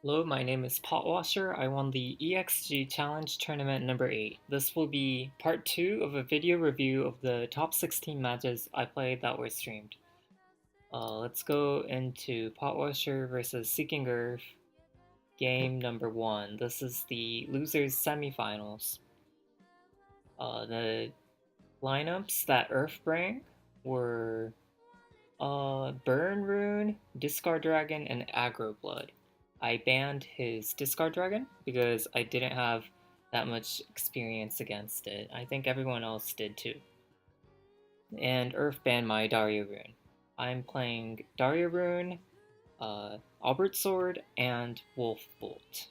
Hello, my name is Potwasher. I won the EXG Challenge Tournament number 8. This will be part 2 of a video review of the top 16 matches I played that were streamed. Let's go into Potwasher versus SeekingUrf game number 1. This is the losers semifinals. The lineups that Urf bring were Burn Rune, Discard Dragon, and Aggro Blood. I banned his Discard Dragon because I didn't have that much experience against it. I think everyone else did too. And Earth banned my Daria Rune. I'm playing Daria Rune, Albert Sword, and Wolf Bolt.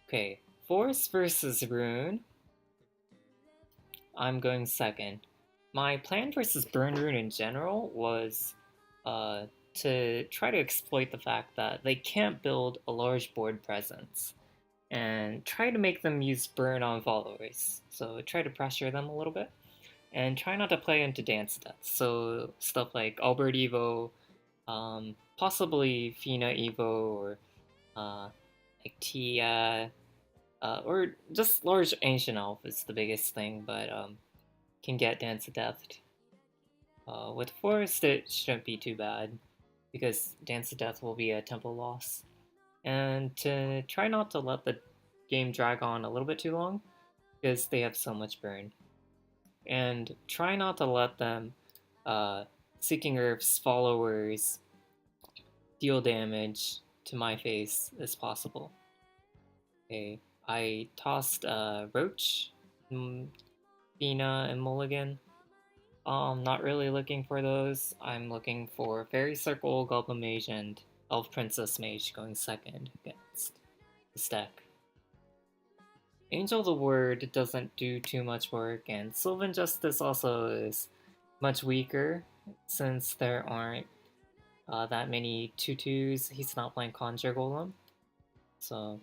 Okay, Force versus Rune. I'm going second. My plan versus Burn Rune in general was to try to exploit the fact that they can't build a large board presence and try to make them use burn on followers. So try to pressure them a little bit and try not to play into dance death. So stuff like Albert Evo, possibly Fina Evo, or like Tia, or just large Ancient Elf is the biggest thing, but can get dance to death. With Forest, it shouldn't be too bad because Dance to Death will be a tempo loss. And to try not to let the game drag on a little bit too long because they have so much burn. And try not to let them, SeekingUrf's followers, deal damage to my face as possible. Okay, I tossed Roach, Fina, and Mulligan. Not really looking for those. I'm looking for Fairy Circle, Goblin Mage, and Elf Princess Mage going second against this deck. Angel of the Word doesn't do too much work, and Sylvan Justice also is much weaker since there aren't that many 2/2s. He's not playing Conjure Golem, so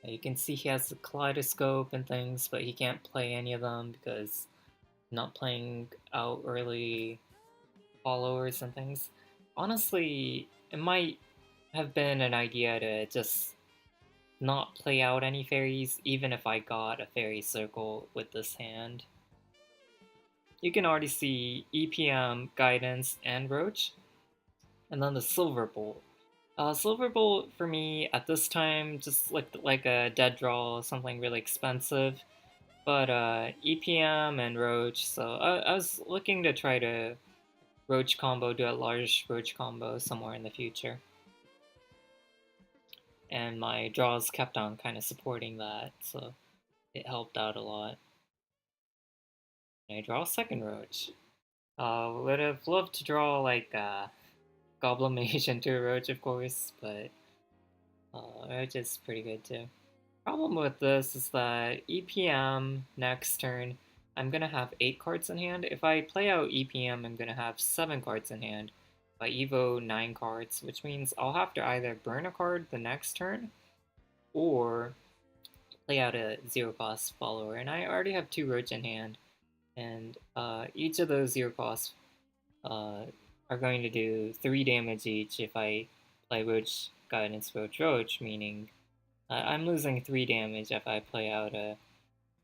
you can see he has the Kaleidoscope and things, but he can't play any of them because not playing out early followers and things. Honestly, it might have been an idea to just not play out any fairies, even if I got a fairy circle with this hand. You can already see EPM, Guidance, and Roach, and then the Silver Bolt. Silver Bolt for me at this time just looked like a dead draw, something really expensive. But EPM and Roach, so I was looking to try to Roach combo, do a large Roach combo somewhere in the future. And my draws kept on kind of supporting that, so it helped out a lot. And I draw a second Roach. Would have loved to draw like Goblin Mage into a Roach, of course, but Roach is pretty good too. Problem with this is that EPM next turn, I'm gonna have 8 cards in hand. If I play out EPM, I'm gonna have 7 cards in hand. If I Evo 9 cards, which means I'll have to either burn a card the next turn or play out a 0-cost follower. And I already have 2 Roach in hand, and each of those 0-costs are going to do 3 damage each if I play Roach, Guidance, Roach, Roach, meaning I'm losing 3 damage if I play out a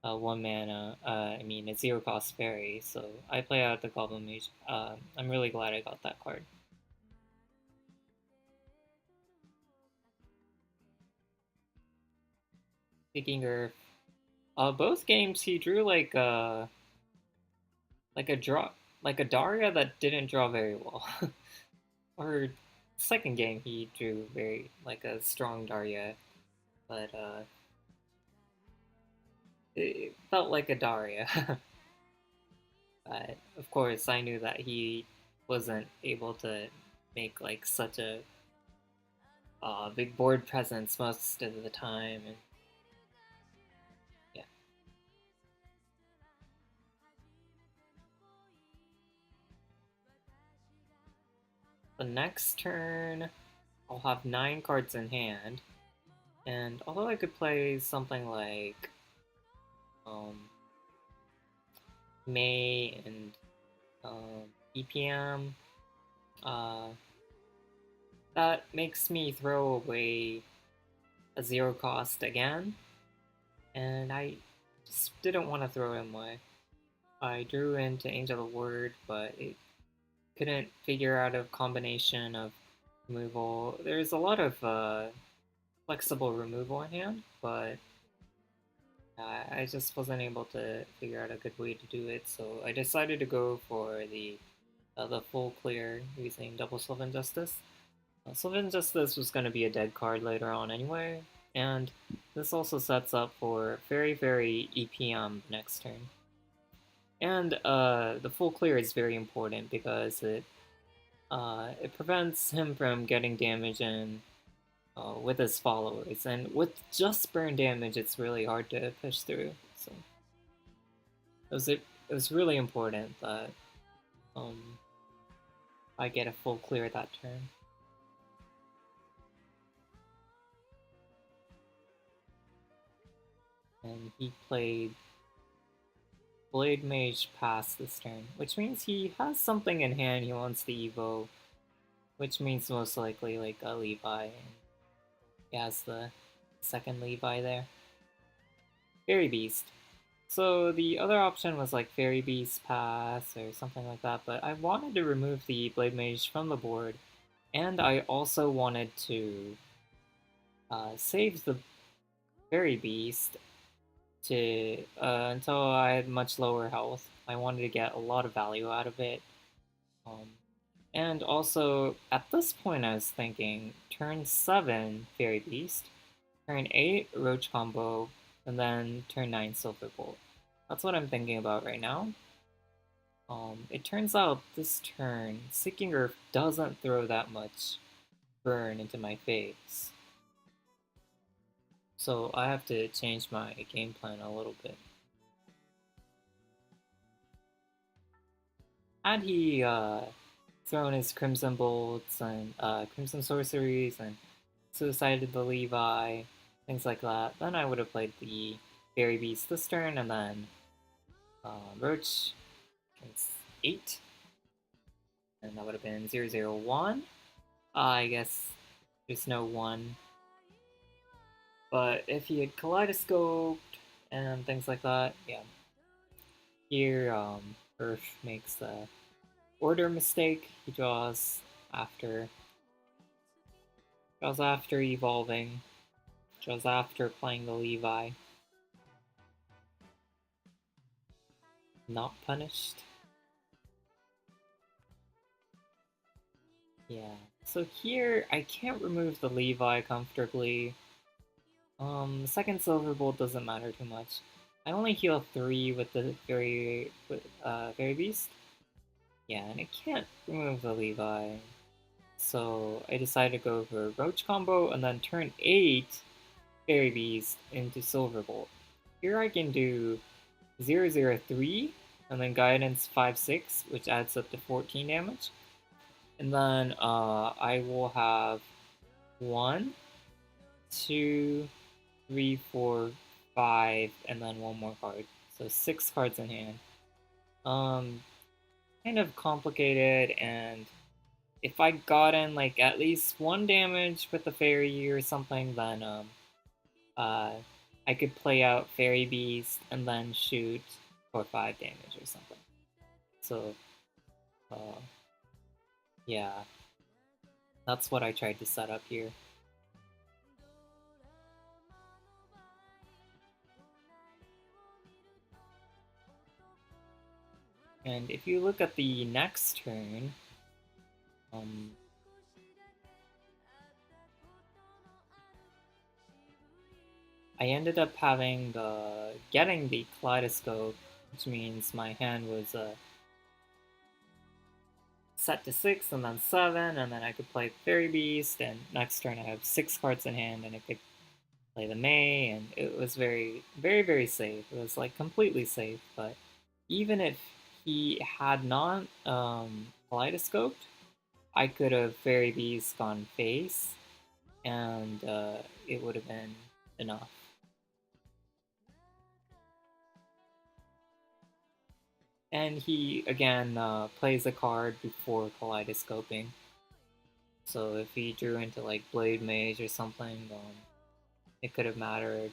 1 mana, a 0-cost fairy, so I play out the Goblin Mage. I'm really glad I got that card. SeekingUrf, both games he drew like a Daria that didn't draw very well. Or second game he drew very like a strong Daria, but it felt like a Daria. But of course, I knew that he wasn't able to make like such a big board presence most of the time, and yeah. The next turn, I'll have 9 cards in hand, and although I could play something like May and EPM. That makes me throw away a 0 cost again, and I just didn't want to throw him away. I drew into Angel of Word, but it couldn't figure out a combination of removal. There's a lot of flexible removal in hand, but I just wasn't able to figure out a good way to do it, so I decided to go for the full clear using double Sylvan Justice. Sylvan Justice was going to be a dead card later on anyway, and this also sets up for very EPM next turn. And the full clear is very important because it prevents him from getting damage in with his followers, and with just burn damage, it's really hard to push through. So it was really important that I get a full clear that turn. And he played Blade Mage pass this turn, which means he has something in hand he wants to evo, which means most likely like a Levi, and he has the second Levi there. Fairy Beast. So the other option was like Fairy Beast pass or something like that, but I wanted to remove the Blade Mage from the board, and I also wanted to save the Fairy Beast to until I had much lower health. I wanted to get a lot of value out of it. And also, at this point I was thinking, turn 7, Fairy Beast, turn 8, Roach Combo, and then turn 9, Silverbolt. That's what I'm thinking about right now. It turns out this turn, SeekingUrf doesn't throw that much burn into my face. So I have to change my game plan a little bit. Had he thrown his Crimson Bolts and Crimson Sorceries and suicided the Levi, things like that, then I would have played the Fairy Beast this turn, and then Roach turns 8, and that would have been 0/0/1. I guess there's no 1. But if he had Kaleidoscoped and things like that, yeah. Here, Earth makes the order mistake. He draws after evolving, draws after playing the Levi. Not punished. Yeah. So here, I can't remove the Levi comfortably. Second Silverbolt doesn't matter too much. I only heal 3 with the Fairy Beast. Yeah, and I can't remove the Levi. So I decided to go for Roach Combo and then turn 8 Fairy Beast into Silverbolt. Here I can do 0/0/3 and then Guidance 5/6, which adds up to 14 damage. And then I will have 1, 2, 3, 4, 5, and then one more card. So 6 cards in hand. Kind of complicated, and if I got in like at least 1 damage with the Fairy or something, then I could play out Fairy Beast and then shoot for 5 damage or something. So, yeah, that's what I tried to set up here. And if you look at the next turn, I ended up having getting the Kaleidoscope, which means my hand was set to 6 and then 7, and then I could play Fairy Beast, and next turn I have 6 cards in hand, and I could play the May, and it was very safe. It was like completely safe, but even if he had not Kaleidoscoped, I could have Fairy Beast gone face, and it would have been enough. And he, again, plays a card before kaleidoscoping. So if he drew into like Blade Mage or something, it could have mattered.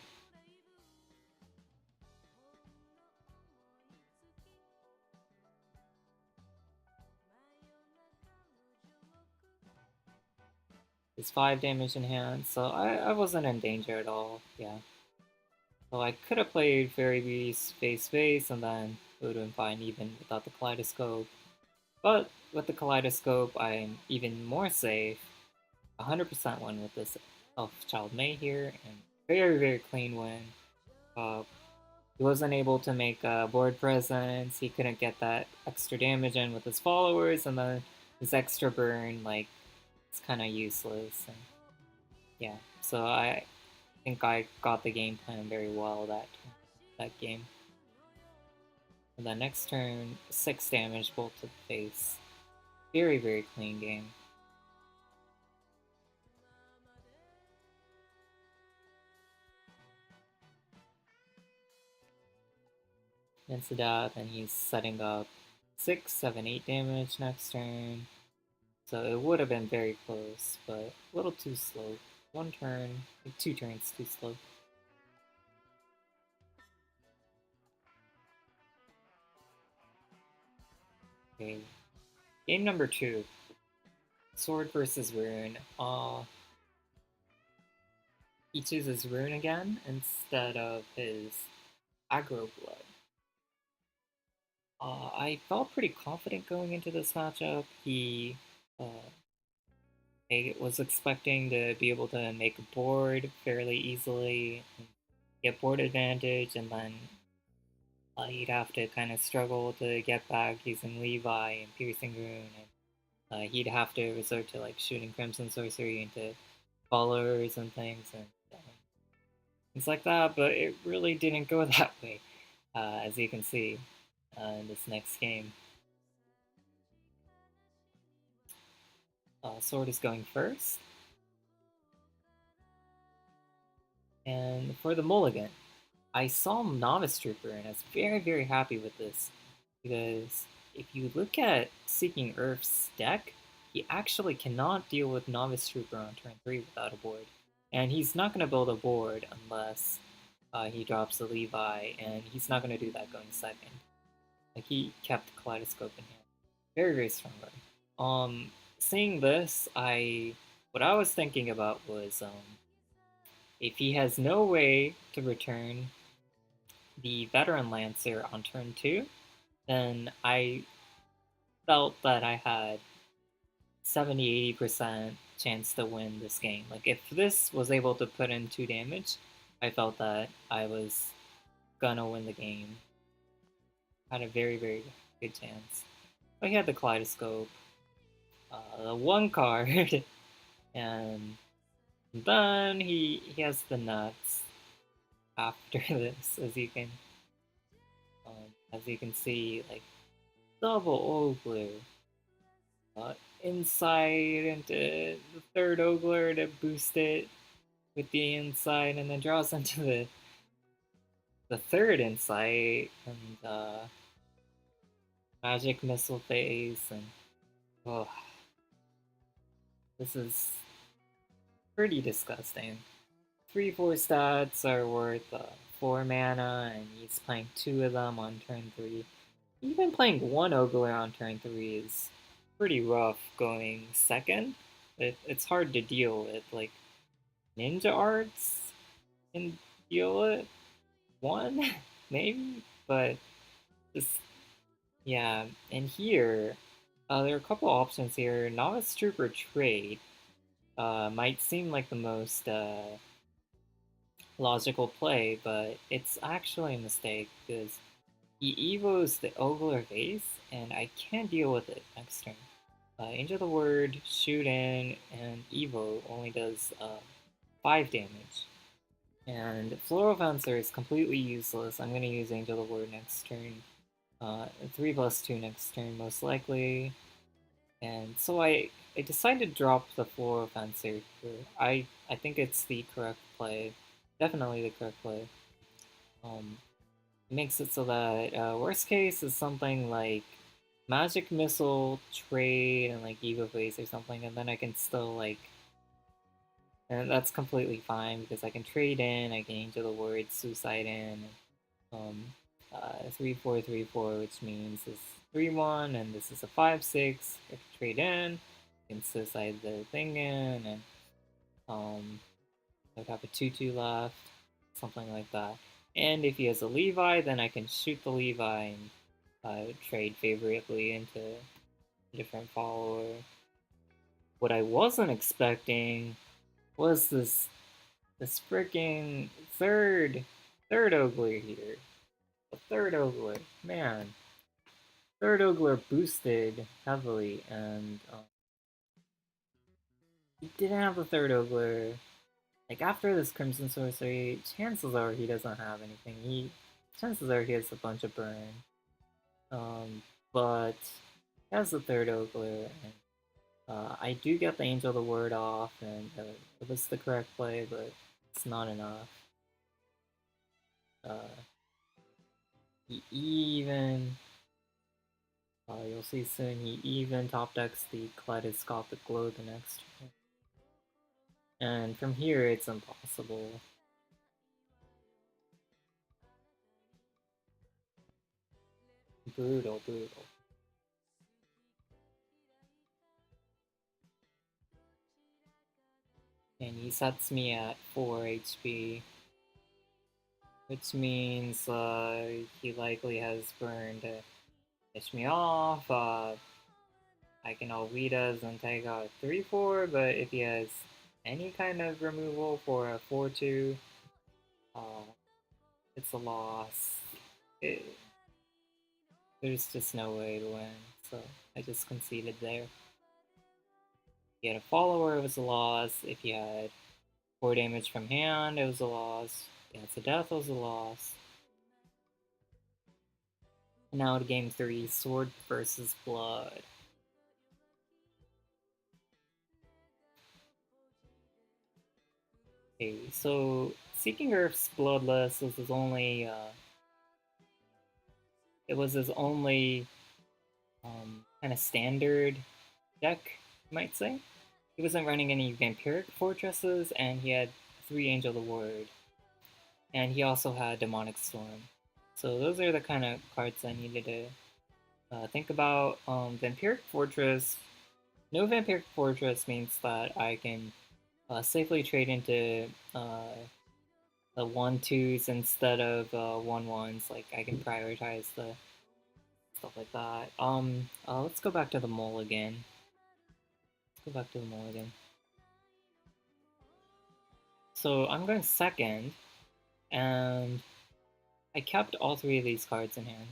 It's 5 damage in hand, so I wasn't in danger at all, yeah. So I could have played Fairy Beast face, and then it would have been fine even without the Kaleidoscope. But with the Kaleidoscope, I'm even more safe. 100% win with this Elf Child May here, and very clean win. He wasn't able to make a board presence, he couldn't get that extra damage in with his followers, and then his extra burn, like, it's kind of useless. And yeah, so I think I got the game plan very well that game. And then next turn, 6 damage, bolt to the face. Very clean game. Into that, and he's setting up 6, 7, 8 damage next turn. So it would have been very close, but a little too slow. 1 turn, 2 turns too slow. Okay, game number 2. Sword versus Rune. He chooses Rune again instead of his aggro blood. I felt pretty confident going into this matchup. I was expecting to be able to make a board fairly easily, get board advantage, and then he'd have to kind of struggle to get back using Levi and Piercing Rune, and he'd have to resort to like shooting Crimson Sorcery into colors and things like that. But it really didn't go that way, as you can see in this next game. Sword is going first. And for the mulligan, I saw Novice Trooper and I was very happy with this. Because if you look at SeekingUrf's deck, he actually cannot deal with Novice Trooper on turn 3 without a board. And he's not going to build a board unless he drops the Levi, and he's not going to do that going second. Like, he kept Kaleidoscope in hand. Very strong card. Seeing this, what I was thinking about was if he has no way to return the Veteran Lancer on turn 2, then I felt that I had 70-80% chance to win this game. Like, if this was able to put in 2 damage, I felt that I was gonna win the game. Had a very good chance. But he had the Kaleidoscope, the 1 card, and then he has the nuts after this, as you can see, like double Ogler, inside into the 3rd Ogler to boost it with the inside, and then draws into the 3rd insight, and magic missile phase, and oh, this is pretty disgusting. 3/4 stats are worth 4 mana, and he's playing 2 of them on turn 3. Even playing 1 Ogler on turn 3 is pretty rough going second. It's hard to deal with. Like, Ninja Arts can deal with 1, maybe, but just, yeah. And here, there are a couple options here. Novice Trooper Trade might seem like the most logical play, but it's actually a mistake because he evos the Ogler Vase, and I can't deal with it next turn. Angel the Word, Shoot In, and Evo only does 5 damage. And Floral Fencer is completely useless. I'm going to use Angel the Word next turn. 3/2 next turn, most likely. And so I decided to drop the Floral Fencer here. I think it's the correct play. Definitely the correct play. It makes it so that worst case is something like Magic Missile, Trade, and like Ego Phase or something, and then I can still like, and that's completely fine because I can trade in, I can Angel the Word, Suicide in, um, 3-4-3-4, which means this 3-1, and this is a 5-6. I can trade in, I can Suicide the thing in, and I'd have a 2-2 left, something like that. And if he has a Levi, then I can shoot the Levi and trade favorably into a different follower. What I wasn't expecting was this freaking third Ogler here. The third Ogler, man. Third Ogler boosted heavily, and he didn't have the third Ogler. Like after this Crimson Sorcery, chances are he doesn't have anything. Chances are he has a bunch of burn. But he has the third Ogler, and I do get the Angel of the Word off, and it was the correct play, but it's not enough. Uh, he even, you'll see soon, he even top decks the Kaleidoscopic Glow the next turn. And from here, it's impossible. Brutal, brutal. And he sets me at 4 HP, which means he likely has burn to finish me off. I can Alvitas and take out 3-4, but if he has any kind of removal for a 4-2, uh, it's a loss. There's just no way to win, so I just conceded there. If you had a follower, it was a loss. If you had 4 damage from hand, it was a loss. If it's a death, it was a loss. And now to game 3, Sword versus Blood. Okay, so SeekingUrf's Bloodless was his only, it was his only kind of standard deck, you might say. He wasn't running any Vampiric Fortresses, and he had 3 Angel of the Word. And he also had Demonic Storm. So those are the kind of cards I needed to think about. Vampiric Fortress. No Vampiric Fortress means that I can safely trade into the 1-2s instead of 1-1s. Like I can prioritize the stuff like that. Let's go back to the mulligan. Let's go back to the mulligan. So I'm going second, and I kept all 3 of these cards in hand.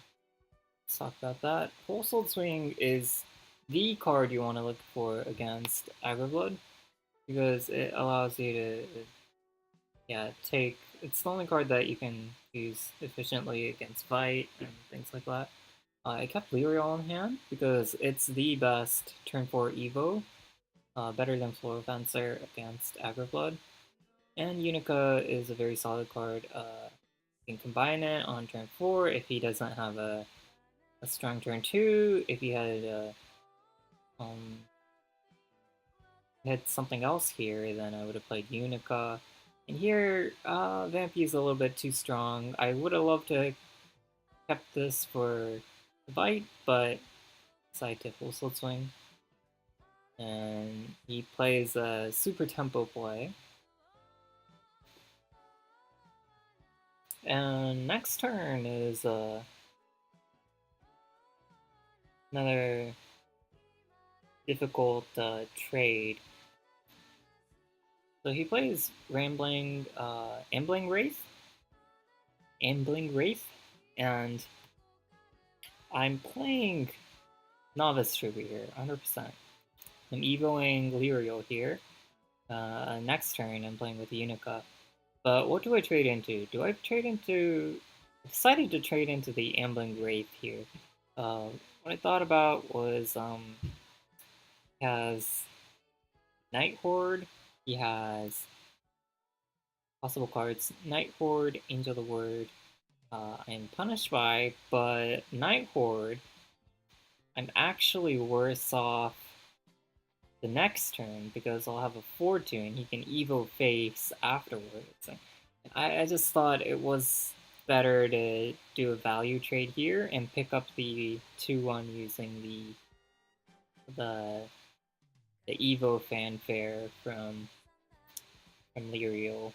Let's talk about that. Whole Soul Swing is the card you want to look for against Aggro Blood, because it allows you to, take. It's the only card that you can use efficiently against Fight and things like that. I kept Lyriol in hand because it's the best turn 4 Evo, better than Floor Fencer against Aggro Blood. And Unica is a very solid card. You can combine it on turn 4 if he doesn't have a strong turn 2. If he had something else here, then I would have played Unica. And here, Vampy is a little bit too strong. I would have loved to kept this for the bite, but decided to full Sword Swing. And he plays a super tempo play. And next turn is another difficult trade. So he plays Ambling Wraith, and I'm playing Novice Trooper here, 100%. I'm evoing Lyrio here. Next turn, I'm playing with Unica. But what do I trade into? I decided to trade into the Ambling Wraith here. What I thought about was, he has Night Horde, he has possible cards, Night Horde, Angel of the Word, I'm punished by, but Night Horde, I'm actually worse off the next turn because I'll have a 4-2 and he can Evo face afterwards. I just thought it was better to do a value trade here and pick up the 2-1 using the the Evo fanfare from Lyriel.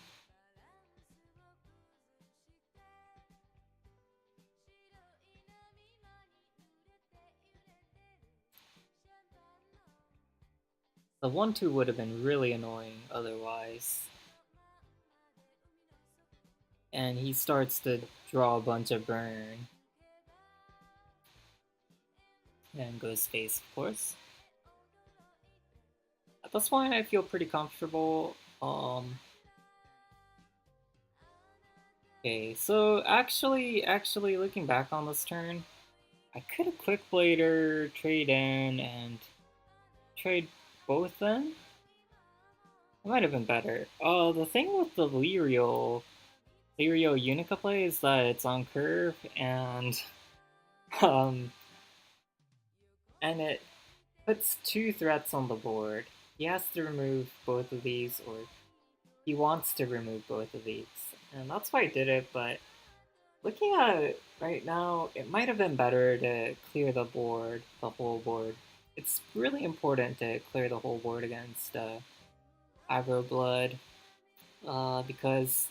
The 1-2 would have been really annoying otherwise. And he starts to draw a bunch of burn. And goes face, of course. That's why I feel pretty comfortable. Okay, so actually looking back on this turn, I could have Quick Blader, trade in, and trade both in. It might have been better. The thing with the Lyriel Unica play is that it's on curve um, and it puts 2 threats on the board. He has to remove both of these, or he wants to remove both of these, and that's why I did it. But looking at it right now, it might have been better to clear the board, the whole board. It's really important to clear the whole board against Aggro Blood, because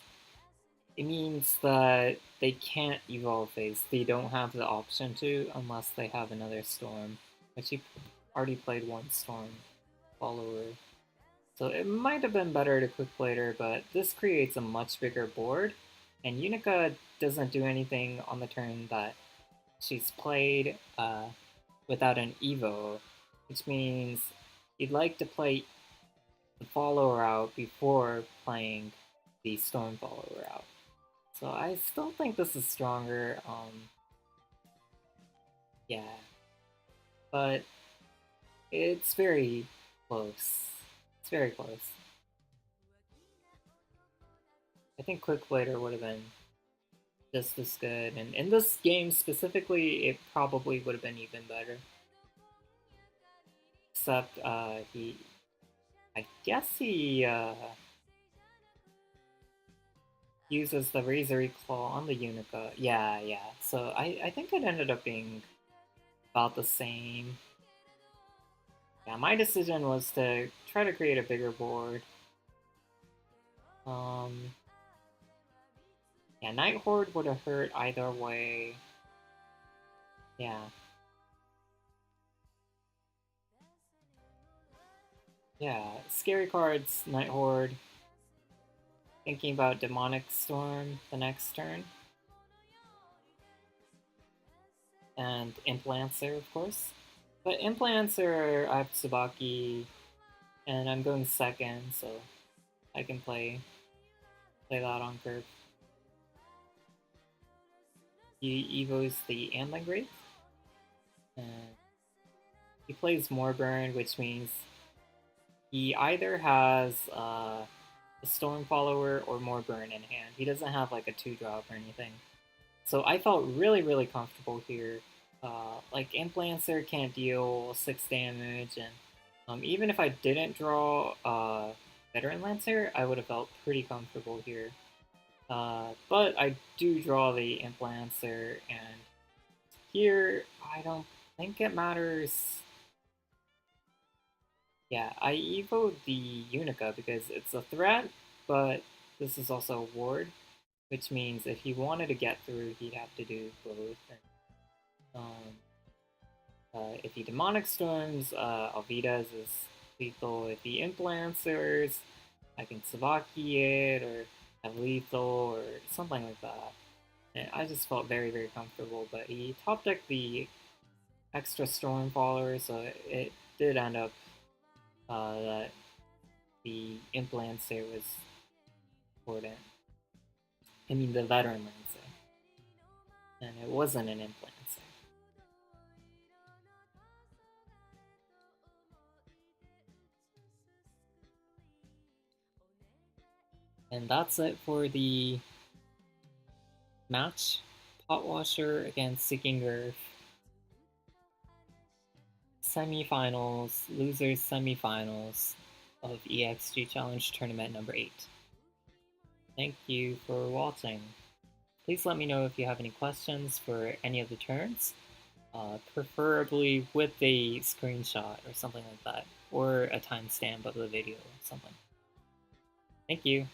it means that they can't evolve phase. They don't have the option to unless they have another Storm, which he already played one Storm follower. So it might have been better to Quick Blader, but this creates a much bigger board, and Unica doesn't do anything on the turn that she's played without an Evo, which means you'd like to play the follower out before playing the Storm follower out. So I still think this is stronger. Yeah, but it's very close. It's very close. I think Quick Blader would have been just as good, and in this game specifically, it probably would have been even better. Except I guess he uses the Razory Claw on the Unica. Yeah. So I think it ended up being about the same. Yeah, my decision was to try to create a bigger board. Yeah, Night Horde would have hurt either way. Yeah. Yeah, scary cards, Night Horde. Thinking about Demonic Storm the next turn. And Implancer, of course. But Implancer, I have Tsubaki, and I'm going second, so I can play that on curve. He evos the Antling Wraith, and he plays Moorburn, which means he either has a Storm Follower or Moorburn in hand. He doesn't have like a 2-drop or anything. So I felt really comfortable here. Like Implancer can't deal 6 damage, and even if I didn't draw Veteran Lancer, I would have felt pretty comfortable here. But I do draw the Implancer, and here I don't think it matters. Yeah, I evo the Unica because it's a threat, but this is also a ward, which means if he wanted to get through, he'd have to do both. If he Demonic Storms, Alvida's is lethal. If he Implancers, I can Sabaki it, or have lethal, or something like that. And I just felt very comfortable, but he top decked the extra Storm Follower, so it did end up that the Implancer was important. I mean, the Veteran Lancer. And it wasn't an Implancer. And that's it for the match. Potwasher against SeekingUrf. Semifinals, losers semifinals of EXG Challenge Tournament number 8. Thank you for watching. Please let me know if you have any questions for any of the turns, preferably with a screenshot or something like that, or a timestamp of the video or something. Thank you.